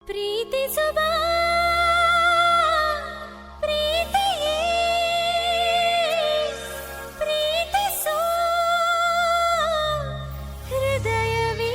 ಪ್ರೀತಿಸುವ ಪ್ರೀತಿಯೇ ಪ್ರೀತಿಸೋ ಹೃದಯವೇ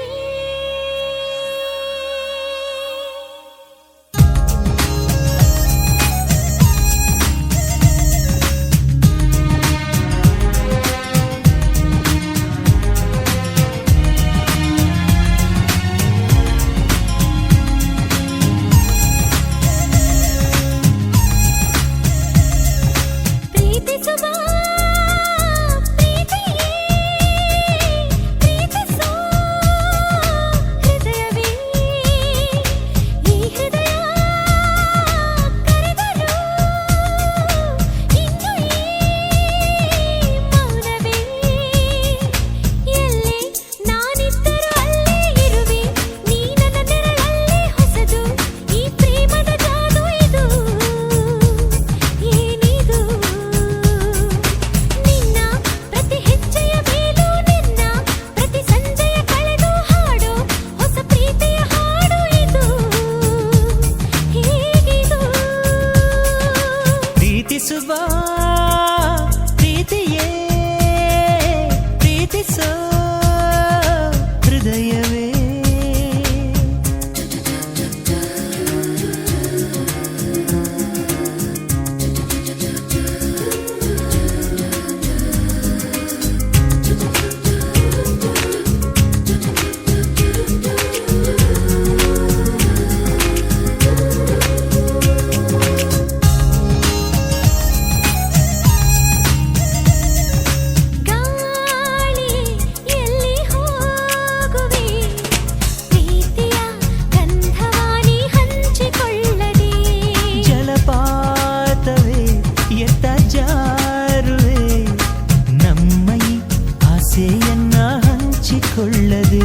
ಪ್ರೀತಿಯೇ ಪ್ರೀತಿಸೋ ಹೃದಯವೇ ಆಸೆಯನ್ನ ಹಂಚಿಕೊಳ್ಳದೆ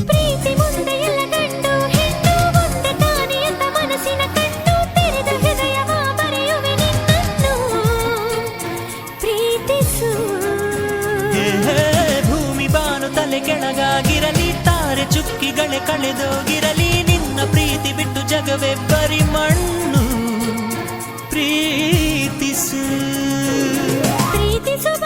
ಪ್ರೀತಿ ಮುಂದೆ ಎಲ್ಲ ಗಂಡು ಹೆಣ್ಣು ಮುಂದೆ ತಾನೆ ಅಂತ ಮನಸ್ಸಿನ ಕಣ್ಣು ತೆರೆದ ಹೃದಯವ ಬರೆಯುವೆ ನಿನ್ನನ್ನು ಪ್ರೀತಿಸು ಭೂಮಿ ಬಾನು ತಲೆ ಕೆಳಗಾಗಿರಲಿ ತಾರೆ ಚುಕ್ಕಿಗಳೇ ಕಳೆದೋಗಿರಲಿ ನಿನ್ನ ಪ್ರೀತಿ ಬಿಟ್ಟು ಜಗವೇ ಬರಿ ಮಣ್ಣು ಪ್ರೀತಿಸು ಪ್ರೀತಿಸುವ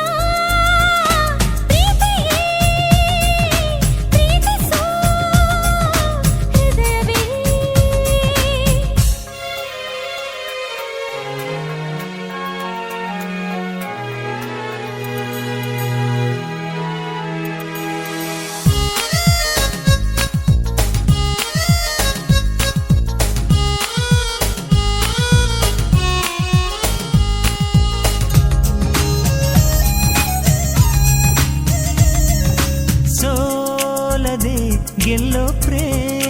ಗೆಲ್ಲೋ ಪ್ರೇಮ